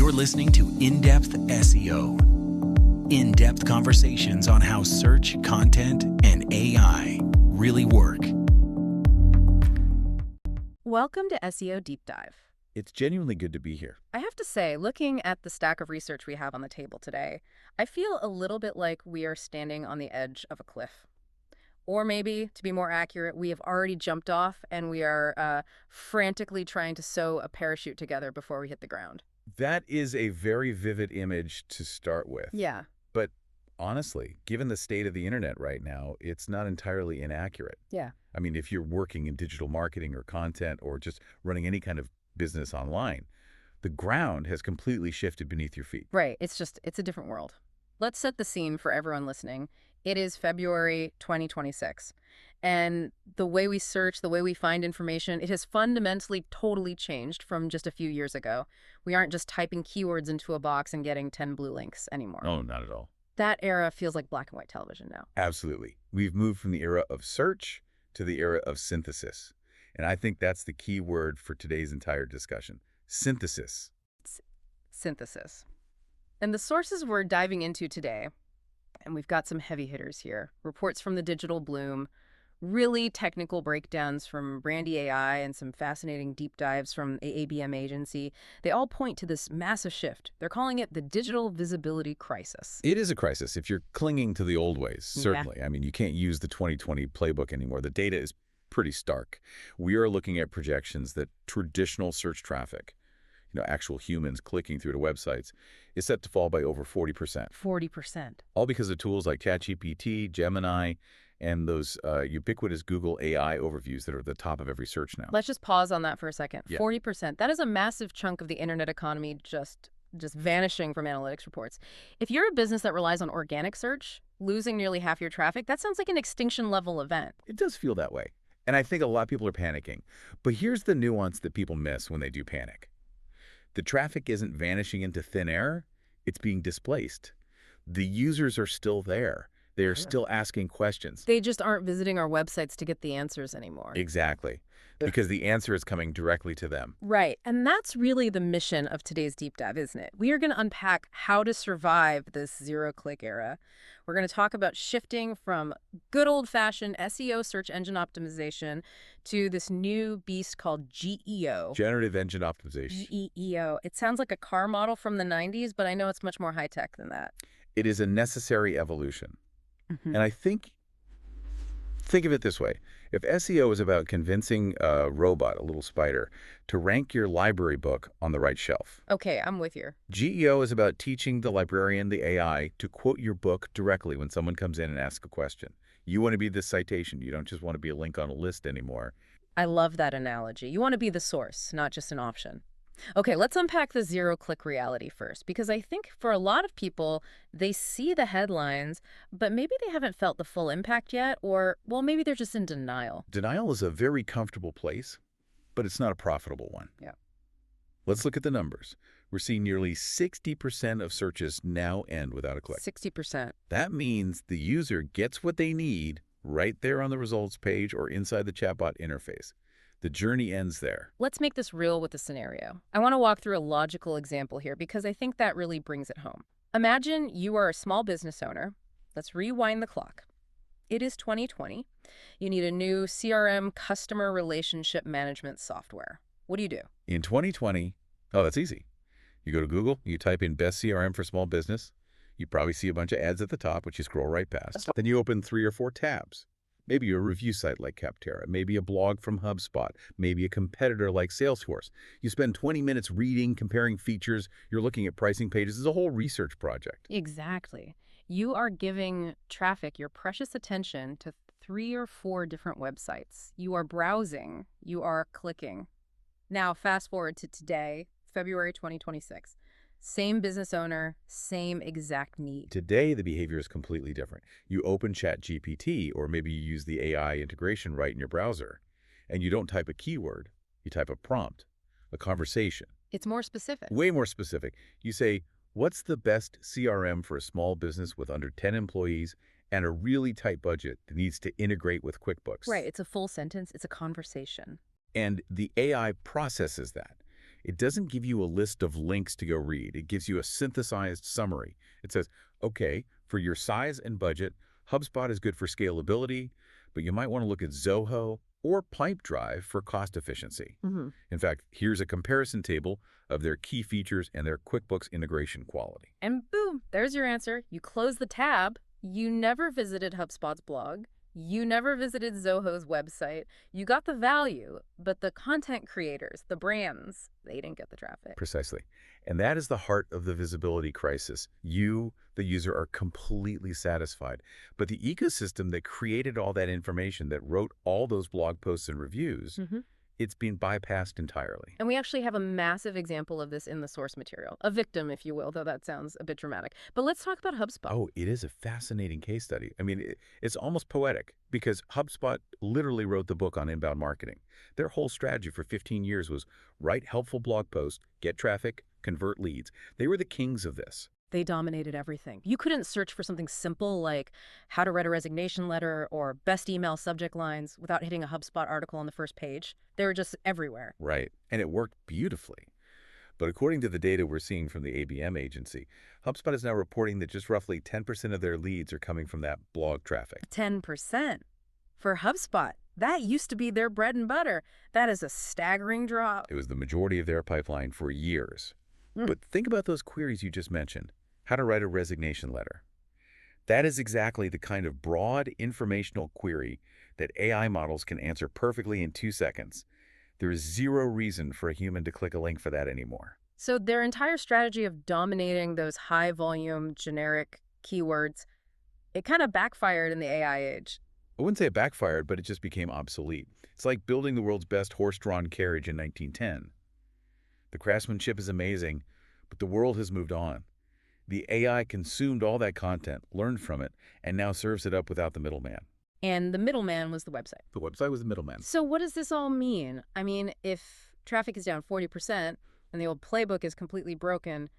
You're listening to In-Depth SEO. In-depth conversations on how search, content, and AI really work. Welcome to SEO Deep Dive. It's genuinely good to be here. I have to say, looking at the stack of research we have on the table today, I feel a little bit like we are standing on the edge of a cliff. Or maybe, to be more accurate, we have already jumped off and we are frantically trying to sew a parachute together before we hit the ground. That is a very vivid image to start with. Yeah. But honestly, given the state of the internet right now, it's not entirely inaccurate. Yeah. I mean, if you're working in digital marketing or content or just running any kind of business online, the ground has completely shifted beneath your feet. Right. It's a different world. Let's set the scene for everyone listening. It is February 2026. And the way we search, the way we find information, it has fundamentally totally changed from just a few years ago. We aren't just typing keywords into a box and getting 10 blue links anymore. Oh, not at all. That era feels like black and white television now. Absolutely. We've moved from the era of search to the era of synthesis. And I think that's the key word for today's entire discussion. Synthesis. Synthesis. And the sources we're diving into today, and we've got some heavy hitters here, reports from the Digital Bloom, really technical breakdowns from Brandy AI, and some fascinating deep dives from AABM agency. They all point to this massive shift. They're calling it the digital visibility crisis. It is a crisis if you're clinging to the old ways, certainly. Yeah. I mean, you can't use the 2020 playbook anymore. The data is pretty stark. We are looking at projections that traditional search traffic, actual humans clicking through to websites, is set to fall by over 40%. 40%. All because of tools like ChatGPT, Gemini, and those ubiquitous Google AI overviews that are at the top of every search now. Let's just pause on that for a second. Yeah. 40%. That is a massive chunk of the internet economy just vanishing from analytics reports. If you're a business that relies on organic search, losing nearly half your traffic, that sounds like an extinction level event. It does feel that way. And I think a lot of people are panicking. But here's the nuance that people miss when they do panic. The traffic isn't vanishing into thin air. It's being displaced. The users are still there. They are still asking questions. They just aren't visiting our websites to get the answers anymore. Exactly. Because the answer is coming directly to them. Right. And that's really the mission of today's deep dive, isn't it? We are going to unpack how to survive this zero-click era. We're going to talk about shifting from good old-fashioned SEO, search engine optimization, to this new beast called GEO. Generative Engine Optimization. GEO. It sounds like a car model from the 90s, but I know it's much more high-tech than that. It is a necessary evolution. Mm-hmm. And I think of it this way. If SEO is about convincing a robot, a little spider, to rank your library book on the right shelf. Okay, I'm with you. GEO is about teaching the librarian, the AI, to quote your book directly when someone comes in and asks a question. You want to be the citation. You don't just want to be a link on a list anymore. I love that analogy. You want to be the source, not just an option. Okay, let's unpack the zero-click reality first, because I think for a lot of people, they see the headlines, but maybe they haven't felt the full impact yet, or, well, maybe they're just in denial. Denial is a very comfortable place, but it's not a profitable one. Yeah. Let's look at the numbers. We're seeing nearly 60% of searches now end without a click. 60%. That means the user gets what they need right there on the results page or inside the chatbot interface. The journey ends there. Let's make this real with a scenario. I want to walk through a logical example here because I think that really brings it home. Imagine you are a small business owner. Let's rewind the clock. It is 2020. You need a new CRM, customer relationship management software. What do you do? In 2020, that's easy. You go to Google, you type in best CRM for small business. You probably see a bunch of ads at the top, which you scroll right past. Then you open 3 or 4 tabs. Maybe a review site like Capterra, maybe a blog from HubSpot, maybe a competitor like Salesforce. You spend 20 minutes reading, comparing features, you're looking at pricing pages. It's a whole research project. Exactly. You are giving traffic your precious attention to 3 or 4 different websites. You are browsing, you are clicking. Now, fast forward to today, February 2026. Same business owner, same exact need. Today, the behavior is completely different. You open ChatGPT, or maybe you use the AI integration right in your browser, and you don't type a keyword. You type a prompt, a conversation. It's more specific. Way more specific. You say, what's the best CRM for a small business with under 10 employees and a really tight budget that needs to integrate with QuickBooks? Right. It's a full sentence. It's a conversation. And the AI processes that. It doesn't give you a list of links to go read. It gives you a synthesized summary. It says, okay, for your size and budget, HubSpot is good for scalability, but you might want to look at Zoho or Pipedrive for cost efficiency. In fact, here's a comparison table of their key features and their QuickBooks integration quality. And boom, there's your answer. You close the tab. You never visited HubSpot's blog. You never visited Zoho's website. You got the value, but the content creators, the brands, they didn't get the traffic. Precisely. And that is the heart of the visibility crisis. You, the user, are completely satisfied. But the ecosystem that created all that information, that wrote all those blog posts and reviews, it's been bypassed entirely. And we actually have a massive example of this in the source material. A victim, if you will, though that sounds a bit dramatic. But let's talk about HubSpot. Oh, it is a fascinating case study. I mean, it's almost poetic because HubSpot literally wrote the book on inbound marketing. Their whole strategy for 15 years was write helpful blog posts, get traffic, convert leads. They were the kings of this. They dominated everything. You couldn't search for something simple like how to write a resignation letter or best email subject lines without hitting a HubSpot article on the first page. They were just everywhere. Right. And it worked beautifully. But according to the data we're seeing from the ABM agency, HubSpot is now reporting that just roughly 10% of their leads are coming from that blog traffic. 10%. For HubSpot, that used to be their bread and butter. That is a staggering drop. It was the majority of their pipeline for years. But think about those queries you just mentioned. How to write a resignation letter. That is exactly the kind of broad informational query that AI models can answer perfectly in 2 seconds. There is zero reason for a human to click a link for that anymore. So their entire strategy of dominating those high-volume, generic keywords, it kind of backfired in the AI age. I wouldn't say it backfired, but it just became obsolete. It's like building the world's best horse-drawn carriage in 1910. The craftsmanship is amazing, but the world has moved on. The AI consumed all that content, learned from it, and now serves it up without the middleman. And the middleman was the website. The website was the middleman. So what does this all mean? I mean, if traffic is down 40% and the old playbook is completely broken,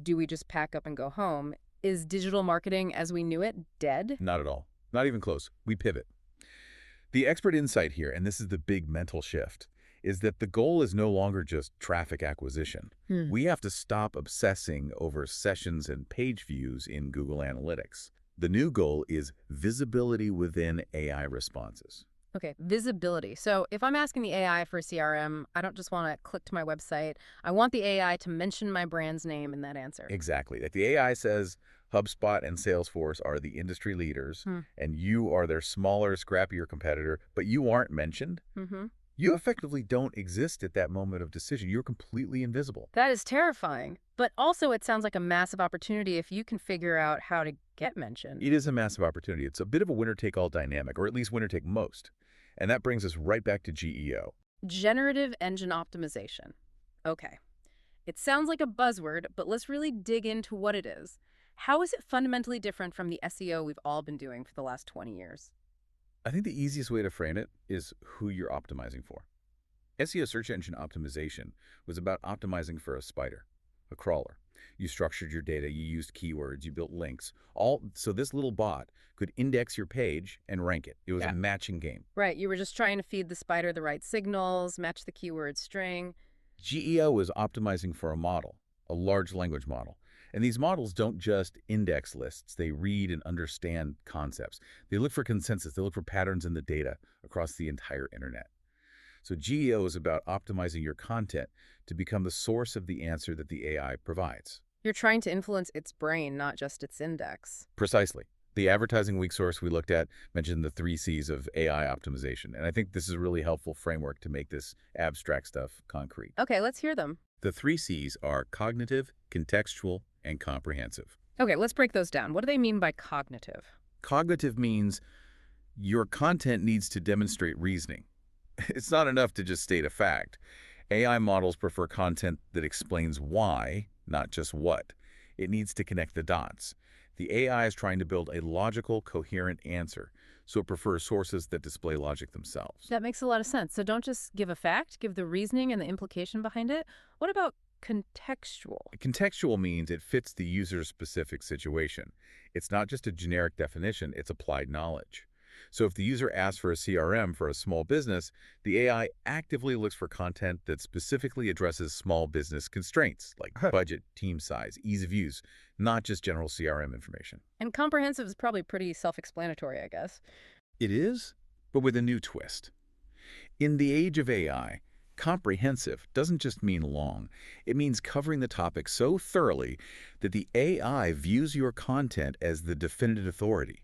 do we just pack up and go home? Is digital marketing as we knew it dead? Not at all. Not even close. We pivot. The expert insight here, and this is the big mental shift, is that the goal is no longer just traffic acquisition. We have to stop obsessing over sessions and page views in Google Analytics. The new goal is visibility within AI responses. Okay, visibility. So if I'm asking the AI for a CRM, I don't just want to click to my website. I want the AI to mention my brand's name in that answer. Exactly. If the AI says HubSpot and Salesforce are the industry leaders, and you are their smaller, scrappier competitor, but you aren't mentioned, you effectively don't exist at that moment of decision. You're completely invisible. That is terrifying. But also it sounds like a massive opportunity if you can figure out how to get mentioned. It is a massive opportunity. It's a bit of a winner-take-all dynamic, or at least winner-take-most. And that brings us right back to GEO. Generative Engine Optimization. Okay. It sounds like a buzzword, but let's really dig into what it is. How is it fundamentally different from the SEO we've all been doing for the last 20 years? I think the easiest way to frame it is who you're optimizing for. SEO, search engine optimization, was about optimizing for a spider, a crawler. You structured your data, you used keywords, you built links, all so this little bot could index your page and rank it. It was a matching game. Right, you were just trying to feed the spider the right signals, match the keyword string. GEO was optimizing for a model, a large language model. And these models don't just index lists. They read and understand concepts. They look for consensus. They look for patterns in the data across the entire internet. So GEO is about optimizing your content to become the source of the answer that the AI provides. You're trying to influence its brain, not just its index. Precisely. The advertising week source we looked at mentioned the 3 C's of AI optimization. And I think this is a really helpful framework to make this abstract stuff concrete. Okay, let's hear them. The 3 C's are cognitive, contextual, and comprehensive. Okay, let's break those down. What do they mean by cognitive? Cognitive means your content needs to demonstrate reasoning. It's not enough to just state a fact. AI models prefer content that explains why, not just what. It needs to connect the dots. The AI is trying to build a logical, coherent answer, so it prefers sources that display logic themselves. That makes a lot of sense. So don't just give a fact, give the reasoning and the implication behind it. What about contextual? Contextual means it fits the user's specific situation. It's not just a generic definition, it's applied knowledge. So if the user asks for a CRM for a small business, the AI actively looks for content that specifically addresses small business constraints like budget, team size, ease of use, not just general CRM information. And comprehensive is probably pretty self-explanatory, I guess. It is, but with a new twist. In the age of AI, comprehensive doesn't just mean long. It means covering the topic so thoroughly that the AI views your content as the definitive authority.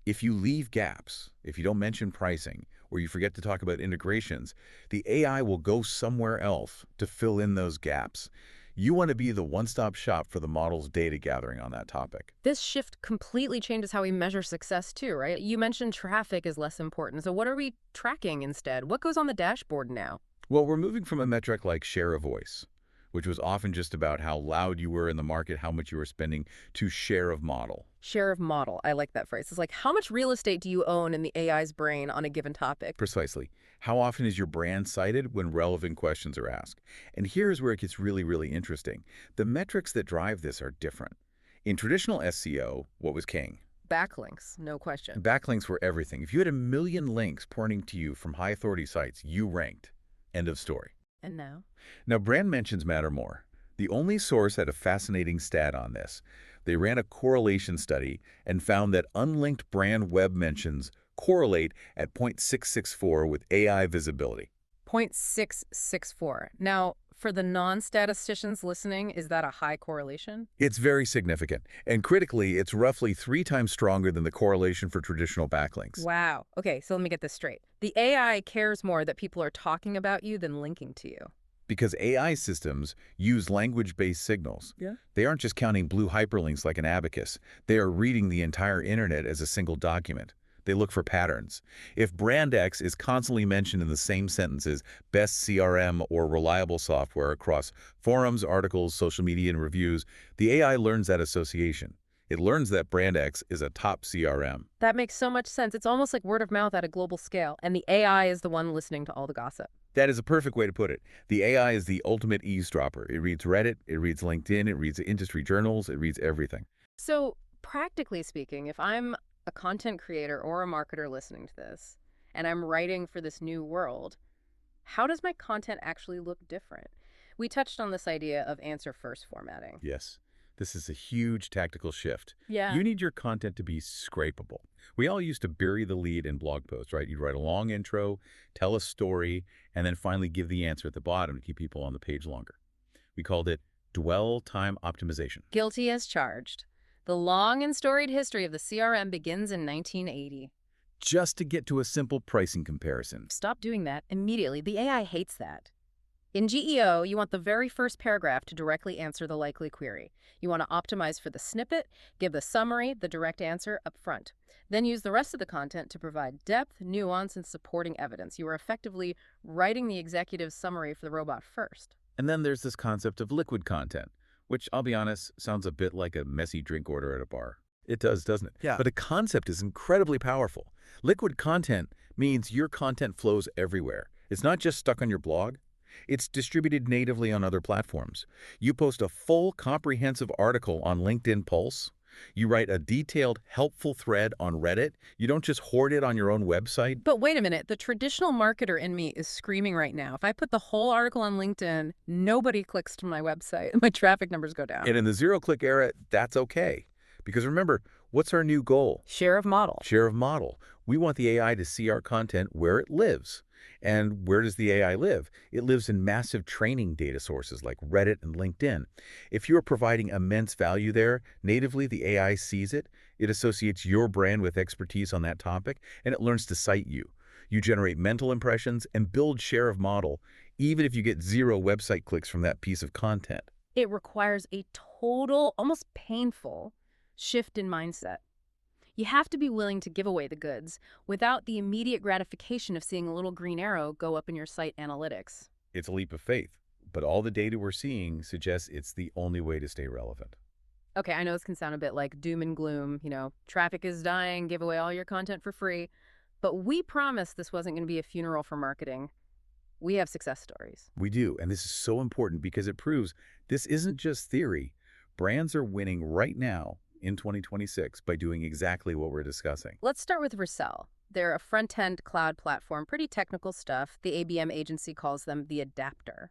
If you leave gaps, if you don't mention pricing, or you forget to talk about integrations, the AI will go somewhere else to fill in those gaps. You want to be the one-stop shop for the model's data gathering on that topic. This shift completely changes how we measure success too, right? You mentioned traffic is less important. So what are we tracking instead? What goes on the dashboard now? Well, we're moving from a metric like share of voice, which was often just about how loud you were in the market, how much you were spending, to share of model. Share of model. I like that phrase. It's like, how much real estate do you own in the AI's brain on a given topic? Precisely. How often is your brand cited when relevant questions are asked? And here's where it gets really, really interesting. The metrics that drive this are different. In traditional SEO, what was king? Backlinks, no question. Backlinks were everything. If you had 1 million links pointing to you from high-authority sites, you ranked. End of story. And now? Now, brand mentions matter more. The only source had a fascinating stat on this. They ran a correlation study and found that unlinked brand web mentions correlate at 0.664 with AI visibility. 0.664. Now, for the non-statisticians listening, is that a high correlation? It's very significant, and critically, it's roughly 3 times stronger than the correlation for traditional backlinks. Wow. Okay, so let me get this straight. The AI cares more that people are talking about you than linking to you. Because AI systems use language-based signals. Yeah. They aren't just counting blue hyperlinks like an abacus. They are reading the entire internet as a single document. They look for patterns. If brand X is constantly mentioned in the same sentence as best CRM or reliable software across forums, articles, social media, and reviews, the AI learns that association. It learns that brand X is a top CRM. That makes so much sense. It's almost like word of mouth at a global scale, and the AI is the one listening to all the gossip. That is a perfect way to put it. The AI is the ultimate eavesdropper. It reads Reddit, it reads LinkedIn, it reads industry journals, it reads everything. So, practically speaking, if I'm a content creator or a marketer listening to this, and I'm writing for this new world, how does my content actually look different? We touched on this idea of answer first formatting. Yes, this is a huge tactical shift. Yeah. You need your content to be scrapable. We all used to bury the lead in blog posts, right? You'd write a long intro, tell a story, and then finally give the answer at the bottom to keep people on the page longer. We called it dwell time optimization. Guilty as charged. The long and storied history of the CRM begins in 1980. Just to get to a simple pricing comparison. Stop doing that immediately. The AI hates that. In GEO, you want the very first paragraph to directly answer the likely query. You want to optimize for the snippet, give the summary, the direct answer up front. Then use the rest of the content to provide depth, nuance, and supporting evidence. You are effectively writing the executive summary for the robot first. And then there's this concept of liquid content, which, I'll be honest, sounds a bit like a messy drink order at a bar. It does, doesn't it? Yeah. But the concept is incredibly powerful. Liquid content means your content flows everywhere. It's not just stuck on your blog. It's distributed natively on other platforms. You post a full, comprehensive article on LinkedIn Pulse. You write a detailed, helpful thread on Reddit. You don't just hoard it on your own website. But wait a minute, the traditional marketer in me is screaming right now. If I put the whole article on LinkedIn, nobody clicks to my website. My traffic numbers go down. And in the zero-click era, that's okay. Because remember, what's our new goal? Share of model. Share of model. We want the AI to see our content where it lives. And where does the AI live? It lives in massive training data sources like Reddit and LinkedIn. If you're providing immense value there, natively the AI sees it, it associates your brand with expertise on that topic, and it learns to cite you. You generate mental impressions and build share of model, even if you get 0 website clicks from that piece of content. It requires a total, almost painful shift in mindset. You have to be willing to give away the goods without the immediate gratification of seeing a little green arrow go up in your site analytics. It's a leap of faith, but all the data we're seeing suggests it's the only way to stay relevant. Okay, I know this can sound a bit like doom and gloom, traffic is dying, give away all your content for free. But we promised this wasn't going to be a funeral for marketing. We have success stories. We do, and this is so important because it proves this isn't just theory. Brands are winning right now in 2026 by doing exactly what we're discussing. Let's start with Vercel. They're a front-end cloud platform, pretty technical stuff. The ABM agency calls them the adapter.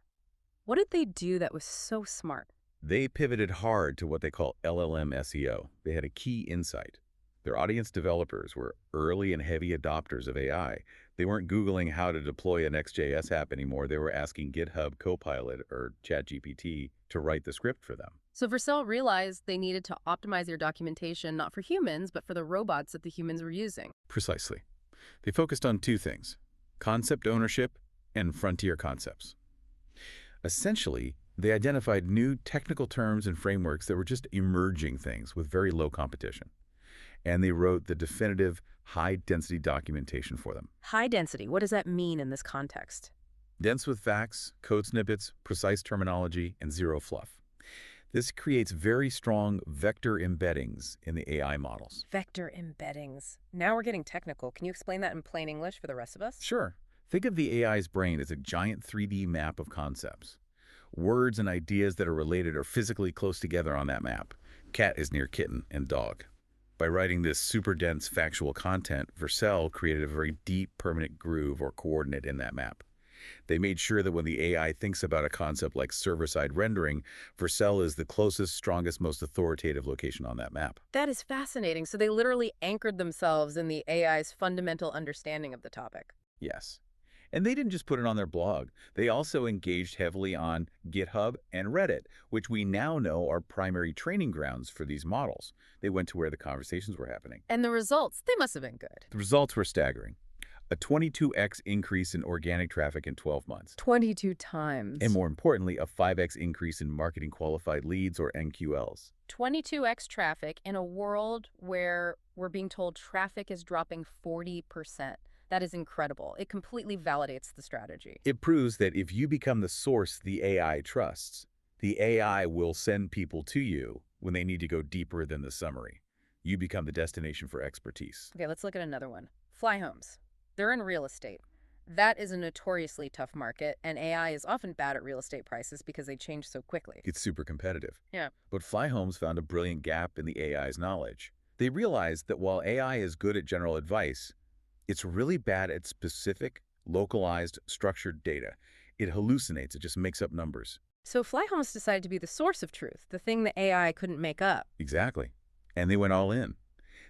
What did they do that was so smart? They pivoted hard to what they call LLM SEO. They had a key insight. Their audience developers were early and heavy adopters of AI. They weren't Googling how to deploy a Next.js app anymore. They were asking GitHub Copilot or ChatGPT to write the script for them. So Vercel realized they needed to optimize their documentation not for humans, but for the robots that the humans were using. Precisely. They focused on two things: concept ownership and frontier concepts. Essentially, they identified new technical terms and frameworks that were just emerging things with very low competition. And they wrote the definitive high-density documentation for them. High density, what does that mean in this context? Dense with facts, code snippets, precise terminology, and zero fluff. This creates very strong vector embeddings in the AI models. Vector embeddings. Now we're getting technical. Can you explain that in plain English for the rest of us? Sure. Think of the AI's brain as a giant 3D map of concepts. Words and ideas that are related are physically close together on that map. Cat is near kitten and dog. By writing this super dense factual content, Vercel created a very deep permanent groove or coordinate in that map. They made sure that when the AI thinks about a concept like server-side rendering, Vercel is the closest, strongest, most authoritative location on that map. That is fascinating. So they literally anchored themselves in the AI's fundamental understanding of the topic. Yes. And they didn't just put it on their blog. They also engaged heavily on GitHub and Reddit, which we now know are primary training grounds for these models. They went to where the conversations were happening. And the results, they must have been good. The results were staggering. A 22x increase in organic traffic in 12 months. 22 times. And more importantly, a 5x increase in marketing qualified leads or NQLs. 22x traffic in a world where we're being told traffic is dropping 40%. That is incredible. It completely validates the strategy. It proves that if you become the source the AI trusts, the AI will send people to you when they need to go deeper than the summary. You become the destination for expertise. Okay, let's look at another one. Fly homes. They're in real estate. That is a notoriously tough market, and AI is often bad at real estate prices because they change so quickly. It's super competitive. Yeah. But Flyhomes found a brilliant gap in the AI's knowledge. They realized that while AI is good at general advice, it's really bad at specific, localized, structured data. It hallucinates. It just makes up numbers. So Flyhomes decided to be the source of truth, the thing the AI couldn't make up. Exactly. And they went all in.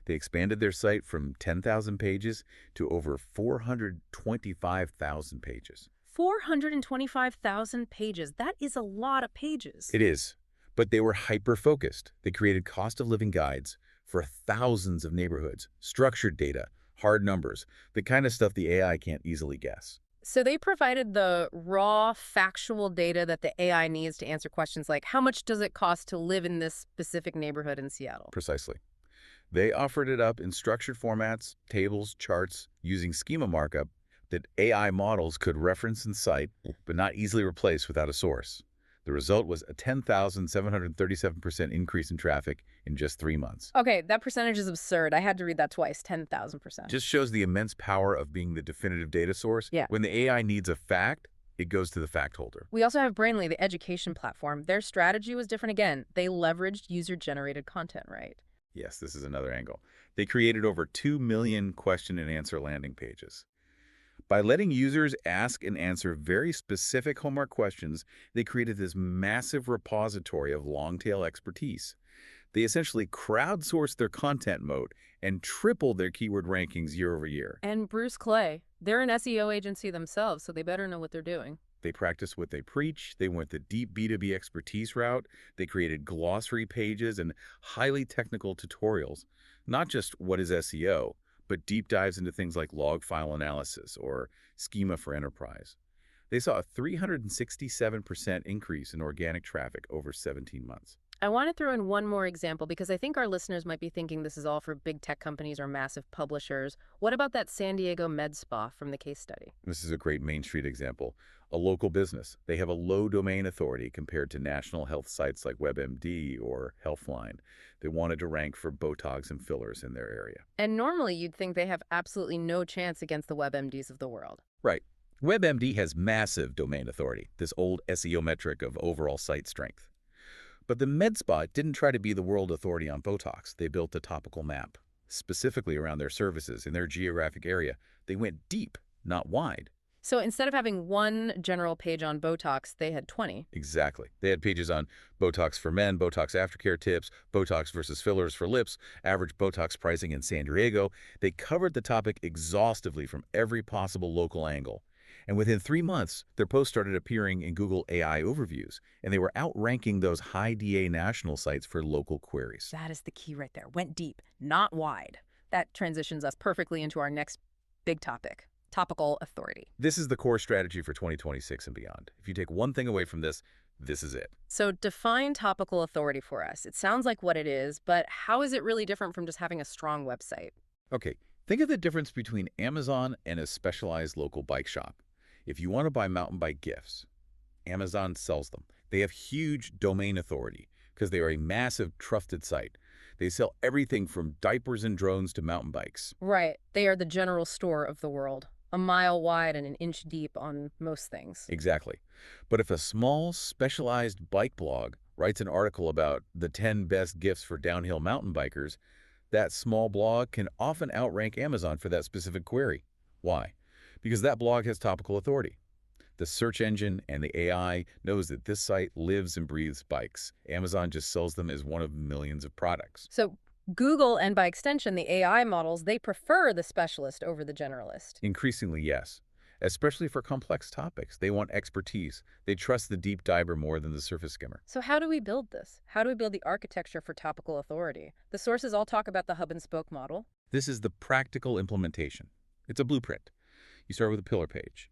They expanded their site from 10,000 pages to over 425,000 pages. 425,000 pages. That is a lot of pages. It is. But they were hyper-focused. They created cost of living guides for thousands of neighborhoods, structured data, hard numbers, the kind of stuff the AI can't easily guess. So they provided the raw, factual data that the AI needs to answer questions like, how much does it cost to live in this specific neighborhood in Seattle? Precisely. They offered it up in structured formats, tables, charts, using schema markup that AI models could reference and cite, but not easily replace without a source. The result was a 10,737% increase in traffic in just 3 months. Okay, that percentage is absurd. I had to read that twice, 10,000%. Just shows the immense power of being the definitive data source. Yeah. When the AI needs a fact, it goes to the fact holder. We also have Brainly, the education platform. Their strategy was different again. They leveraged user-generated content, right? Yes, this is another angle. They created over 2 million question and answer landing pages. By letting users ask and answer very specific homework questions, they created this massive repository of long-tail expertise. They essentially crowdsourced their content moat and tripled their keyword rankings year over year. And Bruce Clay, they're an SEO agency themselves, so they better know what they're doing. They practice what they preach. They went the deep B2B expertise route. They created glossary pages and highly technical tutorials, not just what is SEO, but deep dives into things like log file analysis or schema for enterprise. They saw a 367% increase in organic traffic over 17 months. I want to throw in one more example because I think our listeners might be thinking this is all for big tech companies or massive publishers. What about that San Diego med spa from the case study? This is a great Main Street example. A local business. They have a low domain authority compared to national health sites like WebMD or Healthline. They wanted to rank for Botox and fillers in their area. And normally you'd think they have absolutely no chance against the WebMDs of the world. Right. WebMD has massive domain authority, this old SEO metric of overall site strength. But the MedSpa didn't try to be the world authority on Botox. They built a topical map, specifically around their services in their geographic area. They went deep, not wide. So instead of having one general page on Botox, they had 20. Exactly. They had pages on Botox for men, Botox aftercare tips, Botox versus fillers for lips, average Botox pricing in San Diego. They covered the topic exhaustively from every possible local angle. And within 3 months, their posts started appearing in Google AI overviews, and they were outranking those high DA national sites for local queries. That is the key right there. Went deep, not wide. That transitions us perfectly into our next big topic, topical authority. This is the core strategy for 2026 and beyond. If you take one thing away from this, this is it. So define topical authority for us. It sounds like what it is, but how is it really different from just having a strong website? Okay, think of the difference between Amazon and a specialized local bike shop. If you want to buy mountain bike gifts, Amazon sells them. They have huge domain authority because they are a massive trusted site. They sell everything from diapers and drones to mountain bikes. Right. They are the general store of the world, a mile wide and an inch deep on most things. Exactly. But if a small, specialized bike blog writes an article about the 10 best gifts for downhill mountain bikers, that small blog can often outrank Amazon for that specific query. Why? Because that blog has topical authority. The search engine and the AI knows that this site lives and breathes bikes. Amazon just sells them as one of millions of products. So Google, and by extension the AI models, they prefer the specialist over the generalist. Increasingly, yes. Especially for complex topics. They want expertise. They trust the deep diver more than the surface skimmer. So how do we build this? How do we build the architecture for topical authority? The sources all talk about the hub and spoke model. This is the practical implementation. It's a blueprint. You start with a pillar page.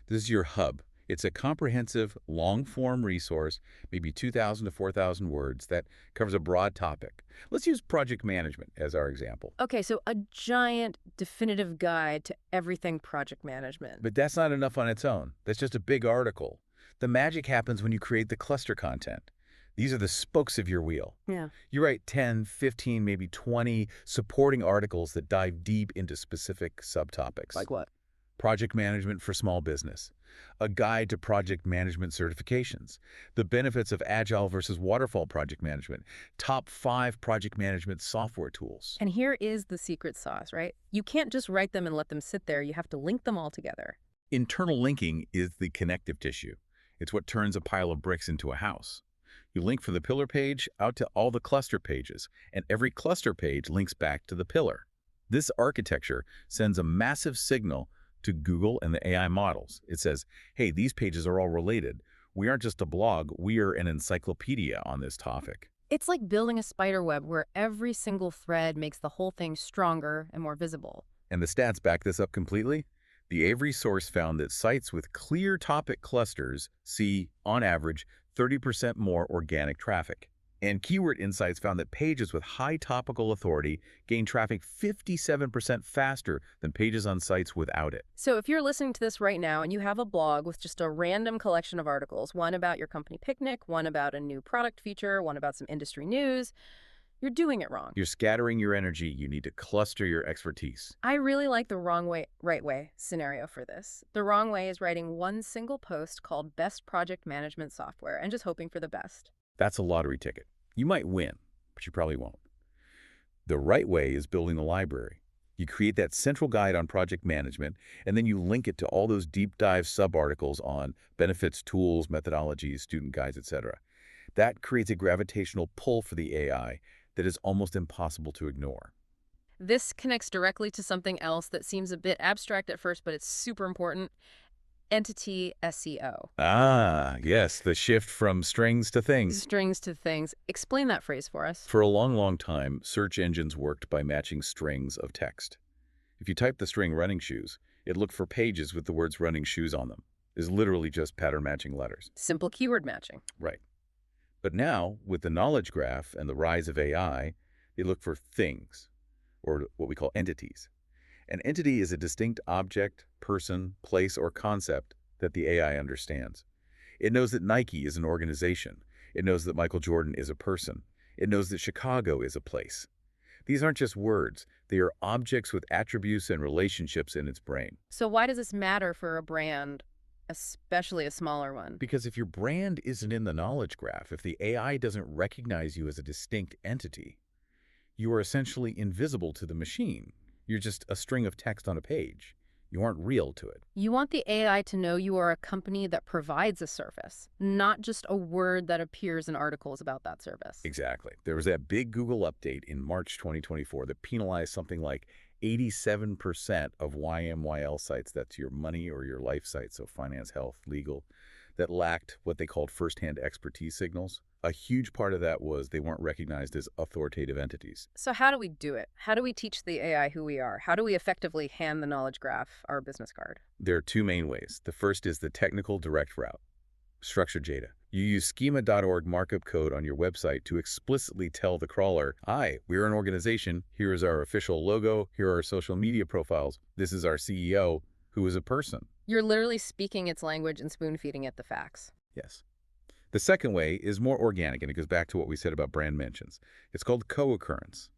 This is your hub. It's a comprehensive, long-form resource, maybe 2,000 to 4,000 words, that covers a broad topic. Let's use project management as our example. Okay, so a giant, definitive guide to everything project management. But that's not enough on its own. That's just a big article. The magic happens when you create the cluster content. These are the spokes of your wheel. Yeah. You write 10, 15, maybe 20 supporting articles that dive deep into specific subtopics. Like what? Project management for small business, a guide to project management certifications, the benefits of agile versus waterfall project management, top 5 project management software tools. And here is the secret sauce, right? You can't just write them and let them sit there. You have to link them all together. Internal linking is the connective tissue. It's what turns a pile of bricks into a house. You link from the pillar page out to all the cluster pages, and every cluster page links back to the pillar. This architecture sends a massive signal to Google and the AI models. It says, hey, these pages are all related. We aren't just a blog, we are an encyclopedia on this topic. It's like building a spider web where every single thread makes the whole thing stronger and more visible. And the stats back this up completely. The Avery source found that sites with clear topic clusters see, on average, 30% more organic traffic. And Keyword Insights found that pages with high topical authority gain traffic 57% faster than pages on sites without it. So if you're listening to this right now and you have a blog with just a random collection of articles, one about your company picnic, one about a new product feature, one about some industry news, you're doing it wrong. You're scattering your energy. You need to cluster your expertise. I really like the wrong way, right way scenario for this. The wrong way is writing one single post called Best Project Management Software and just hoping for the best. That's a lottery ticket. You might win, but you probably won't. The right way is building a library. You create that central guide on project management, and then you link it to all those deep dive sub-articles on benefits, tools, methodologies, student guides, etc. That creates a gravitational pull for the AI that is almost impossible to ignore. This connects directly to something else that seems a bit abstract at first, but it's super important. Entity SEO. Ah, yes, the shift from strings to things. Strings to things. Explain that phrase for us. For a long, long time, search engines worked by matching strings of text. If you type the string running shoes, it looked for pages with the words running shoes on them. It's literally just pattern matching letters. Simple keyword matching. Right. But now, with the knowledge graph and the rise of AI, they look for things, or what we call entities. An entity is a distinct object, person, place, or concept that the AI understands. It knows that Nike is an organization. It knows that Michael Jordan is a person. It knows that Chicago is a place. These aren't just words. They are objects with attributes and relationships in its brain. So why does this matter for a brand especially a smaller one. Because if your brand isn't in the knowledge graph, if the AI doesn't recognize you as a distinct entity, you are essentially invisible to the machine. You're just a string of text on a page. You aren't real to it. You want the AI to know you are a company that provides a service, not just a word that appears in articles about that service. Exactly. There was that big Google update in March 2024 that penalized something like 87% of YMYL sites, that's your money or your life sites, so finance, health, legal, that lacked what they called first-hand expertise signals. A huge part of that was they weren't recognized as authoritative entities. So how do we do it? How do we teach the AI who we are? How do we effectively hand the knowledge graph our business card? There are two main ways. The first is the technical direct route, structured data. You use schema.org markup code on your website to explicitly tell the crawler, "Hi, we're an organization. Here is our official logo. Here are our social media profiles. This is our CEO, who is a person." You're literally speaking its language and spoon-feeding it the facts. Yes. The second way is more organic, and it goes back to what we said about brand mentions. It's called co-occurrence.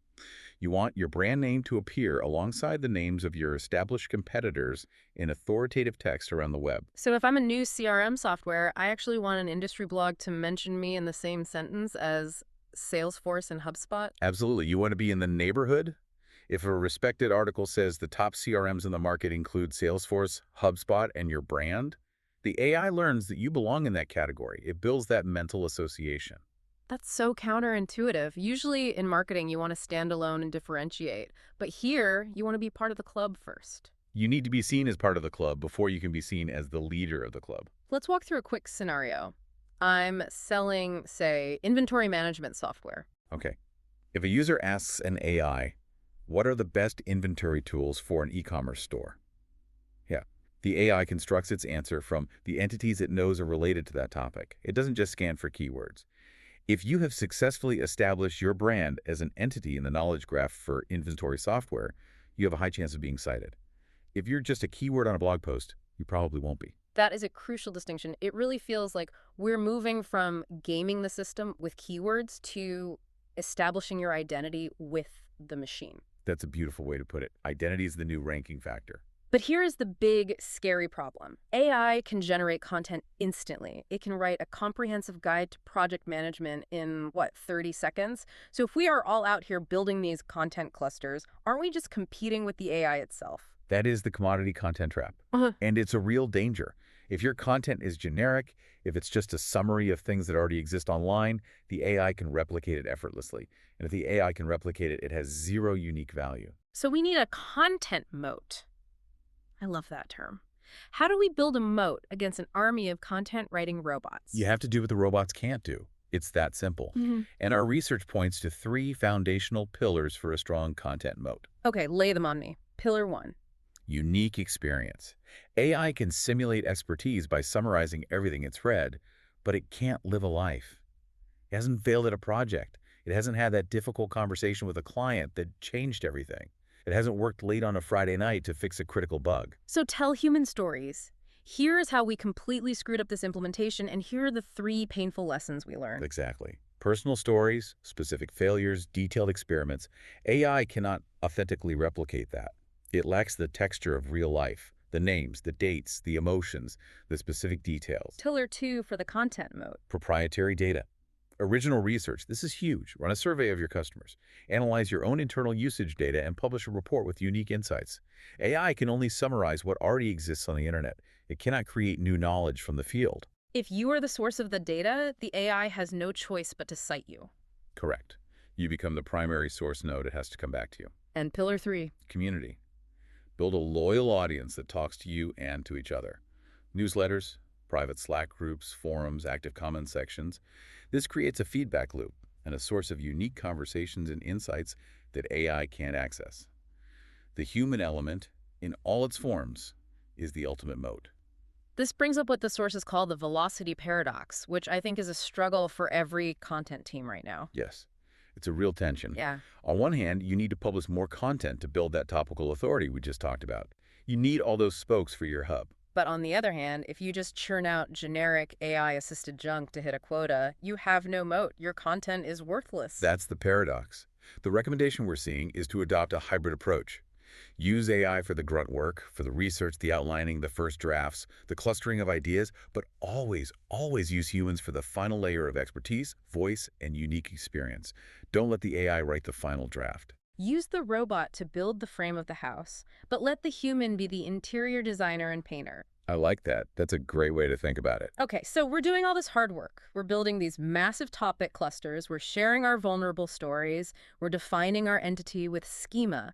You want your brand name to appear alongside the names of your established competitors in authoritative text around the web. So if I'm a new CRM software, I actually want an industry blog to mention me in the same sentence as Salesforce and HubSpot. Absolutely. You want to be in the neighborhood? If a respected article says the top CRMs in the market include Salesforce, HubSpot, and your brand, the AI learns that you belong in that category. It builds that mental association. That's so counterintuitive. Usually in marketing, you want to stand alone and differentiate. But here, you want to be part of the club first. You need to be seen as part of the club before you can be seen as the leader of the club. Let's walk through a quick scenario. I'm selling, say, inventory management software. Okay. If a user asks an AI, what are the best inventory tools for an e-commerce store? Yeah. The AI constructs its answer from the entities it knows are related to that topic. It doesn't just scan for keywords. If you have successfully established your brand as an entity in the knowledge graph for inventory software, you have a high chance of being cited. If you're just a keyword on a blog post, you probably won't be. That is a crucial distinction. It really feels like we're moving from gaming the system with keywords to establishing your identity with the machine. That's a beautiful way to put it. Identity is the new ranking factor. But here is the big, scary problem. AI can generate content instantly. It can write a comprehensive guide to project management in, 30 seconds? So if we are all out here building these content clusters, aren't we just competing with the AI itself? That is the commodity content trap. And it's a real danger. If your content is generic, if it's just a summary of things that already exist online, the AI can replicate it effortlessly. And if the AI can replicate it, it has zero unique value. So we need a content moat. I love that term. How do we build a moat against an army of content-writing robots? You have to do what the robots can't do. It's that simple. And our research points to 3 foundational pillars for a strong content moat. Okay, lay them on me. Pillar 1. Unique experience. AI can simulate expertise by summarizing everything it's read, but it can't live a life. It hasn't failed at a project. It hasn't had that difficult conversation with a client that changed everything. It hasn't worked late on a Friday night to fix a critical bug. So tell human stories. Here is how we completely screwed up this implementation, and here are the 3 painful lessons we learned. Exactly. Personal stories, specific failures, detailed experiments. AI cannot authentically replicate that. It lacks the texture of real life, the names, the dates, the emotions, the specific details. Pillar 2 for the content moat. Proprietary data. Original research. This is huge. Run a survey of your customers. Analyze your own internal usage data and publish a report with unique insights. AI can only summarize what already exists on the internet. It cannot create new knowledge from the field. If you are the source of the data, the AI has no choice but to cite you. Correct. You become the primary source node. It has to come back to you. And pillar 3. Community. Build a loyal audience that talks to you and to each other. Newsletters, private Slack groups, forums, active comment sections. This creates a feedback loop and a source of unique conversations and insights that AI can't access. The human element, in all its forms, is the ultimate moat. This brings up what the sources call the velocity paradox, which I think is a struggle for every content team right now. Yes, it's a real tension. Yeah. On one hand, you need to publish more content to build that topical authority we just talked about. You need all those spokes for your hub. But on the other hand, if you just churn out generic AI-assisted junk to hit a quota, you have no moat. Your content is worthless. That's the paradox. The recommendation we're seeing is to adopt a hybrid approach. Use AI for the grunt work, for the research, the outlining, the first drafts, the clustering of ideas, but always, always use humans for the final layer of expertise, voice, and unique experience. Don't let the AI write the final draft. Use the robot to build the frame of the house, but let the human be the interior designer and painter. I like that. That's a great way to think about it. Okay, so we're doing all this hard work. We're building these massive topic clusters. We're sharing our vulnerable stories. We're defining our entity with schema.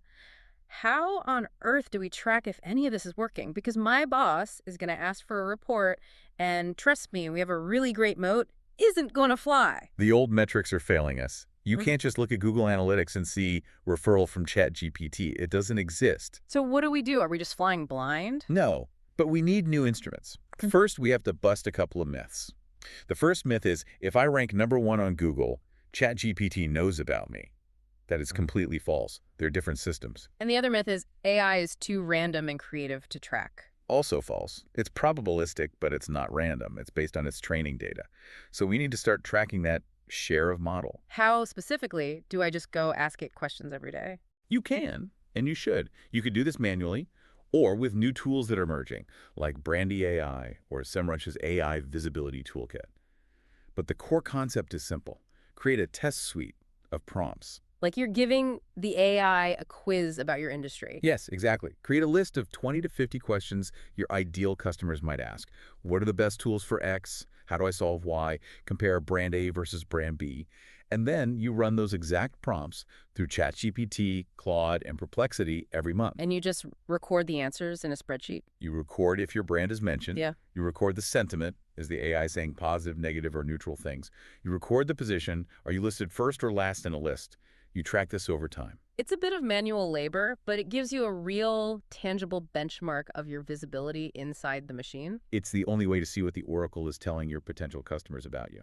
How on earth do we track if any of this is working? Because my boss is going to ask for a report, and trust me, we have a really great moat, isn't going to fly. The old metrics are failing us. You can't just look at Google Analytics and see referral from ChatGPT. It doesn't exist. So what do we do? Are we just flying blind? No, but we need new instruments. First, we have to bust a couple of myths. The first myth is, if I rank #1 on Google, ChatGPT knows about me. That is completely false. They're different systems. And the other myth is AI is too random and creative to track. Also false. It's probabilistic, but it's not random. It's based on its training data. So we need to start tracking that share of model. How specifically do I just go ask it questions every day? You can, and you should. You could do this manually or with new tools that are emerging, like Brandy AI or SEMrush's AI Visibility Toolkit. But the core concept is simple. Create a test suite of prompts. Like you're giving the AI a quiz about your industry. Yes, exactly. Create a list of 20 to 50 questions your ideal customers might ask. What are the best tools for X? How do I solve Y? Compare brand A versus brand B. And then you run those exact prompts through ChatGPT, Claude, and Perplexity every month. And you just record the answers in a spreadsheet? You record if your brand is mentioned. Yeah. You record the sentiment. Is the AI saying positive, negative, or neutral things? You record the position. Are you listed first or last in a list? You track this over time. It's a bit of manual labor, but it gives you a real, tangible benchmark of your visibility inside the machine. It's the only way to see what the Oracle is telling your potential customers about you.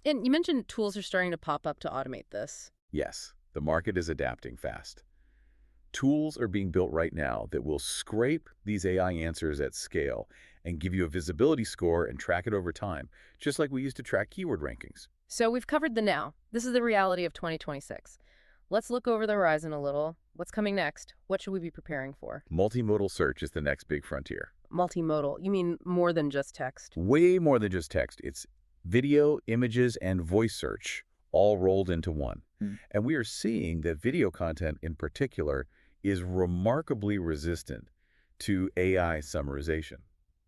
And you mentioned tools are starting to pop up to automate this. Yes, the market is adapting fast. Tools are being built right now that will scrape these AI answers at scale and give you a visibility score and track it over time, just like we used to track keyword rankings. So we've covered the now. This is the reality of 2026. Let's look over the horizon a little. What's coming next? What should we be preparing for? Multimodal search is the next big frontier. Multimodal. You mean more than just text? Way more than just text. It's video, images, and voice search all rolled into one. And we are seeing that video content in particular is remarkably resistant to AI summarization.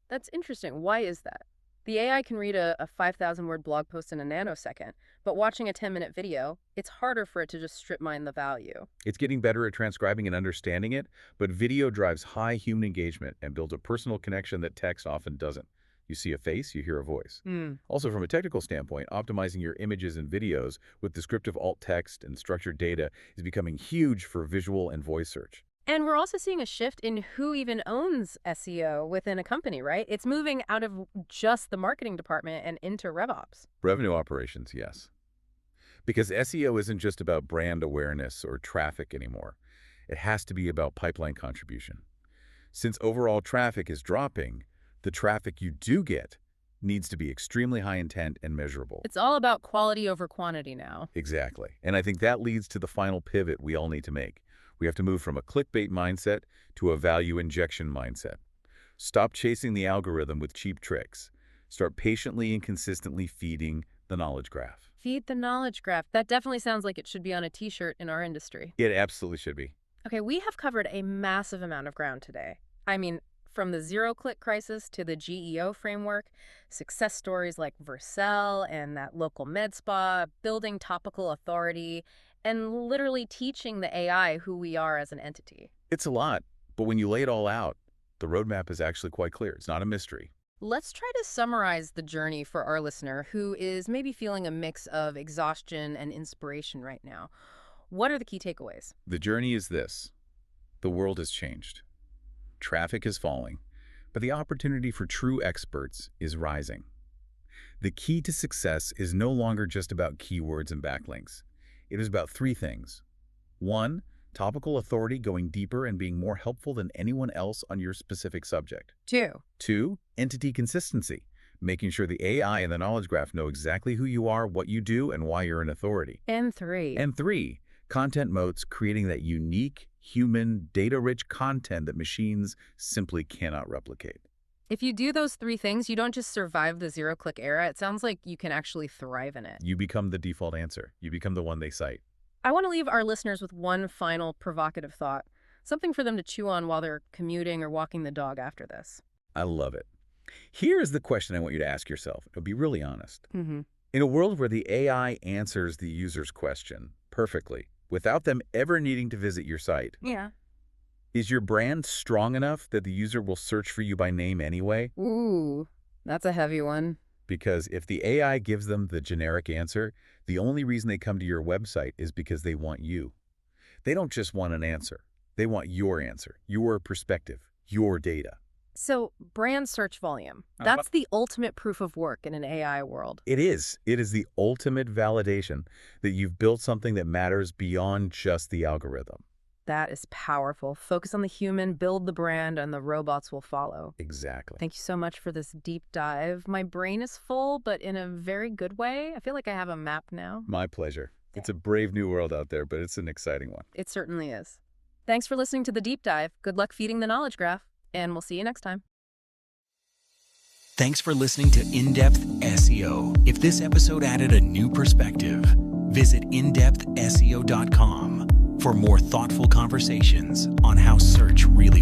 That's interesting. Why is that? The AI can read a 5,000-word blog post in a nanosecond, but watching a 10-minute video, it's harder for it to just strip mine the value. It's getting better at transcribing and understanding it, but video drives high human engagement and builds a personal connection that text often doesn't. You see a face, you hear a voice. Also, from a technical standpoint, optimizing your images and videos with descriptive alt text and structured data is becoming huge for visual and voice search. And we're also seeing a shift in who even owns SEO within a company, right? It's moving out of just the marketing department and into RevOps. Revenue operations, yes. Because SEO isn't just about brand awareness or traffic anymore. It has to be about pipeline contribution. Since overall traffic is dropping, the traffic you do get needs to be extremely high intent and measurable. It's all about quality over quantity now. Exactly. And I think that leads to the final pivot we all need to make. We have to move from a clickbait mindset to a value injection mindset. Stop chasing the algorithm with cheap tricks. Start patiently and consistently feeding the knowledge graph. Feed the knowledge graph. That definitely sounds like it should be on a t-shirt in our industry. It absolutely should be. Okay, we have covered a massive amount of ground today. I mean, from the zero-click crisis to the GEO framework, success stories like Vercel and that local med spa, building topical authority, and literally teaching the AI who we are as an entity. It's a lot, but when you lay it all out, the roadmap is actually quite clear. It's not a mystery. Let's try to summarize the journey for our listener who is maybe feeling a mix of exhaustion and inspiration right now. What are the key takeaways? The journey is this. The world has changed. Traffic is falling, but the opportunity for true experts is rising. The key to success is no longer just about keywords and backlinks. It is about three things. 1, topical authority, going deeper and being more helpful than anyone else on your specific subject. 2, entity consistency, making sure the AI and the knowledge graph know exactly who you are, what you do, and why you're an authority. And 3, And 3, content moats, creating that unique human, data-rich content that machines simply cannot replicate. If you do those three things, you don't just survive the zero-click era. It sounds like you can actually thrive in it. You become the default answer. You become the one they cite. I want to leave our listeners with one final provocative thought, something for them to chew on while they're commuting or walking the dog after this. I love it. Here is the question I want you to ask yourself. Be really honest. Mm-hmm. In a world where the AI answers the user's question perfectly, without them ever needing to visit your site, Yeah. is your brand strong enough that the user will search for you by name anyway? Ooh, that's a heavy one. Because if the AI gives them the generic answer, the only reason they come to your website is because they want you. They don't just want an answer. They want your answer, your perspective, your data. So, brand search volume. That's the ultimate proof of work in an AI world. It is. It is the ultimate validation that you've built something that matters beyond just the algorithm. That is powerful. Focus on the human, build the brand, and the robots will follow. Exactly. Thank you so much for this deep dive. My brain is full, but in a very good way. I feel like I have a map now. My pleasure. It's a brave new world out there, but it's an exciting one. It certainly is. Thanks for listening to the deep dive. Good luck feeding the knowledge graph, and we'll see you next time. Thanks for listening to In-Depth SEO. If this episode added a new perspective, visit indepthseo.com for more thoughtful conversations on how search really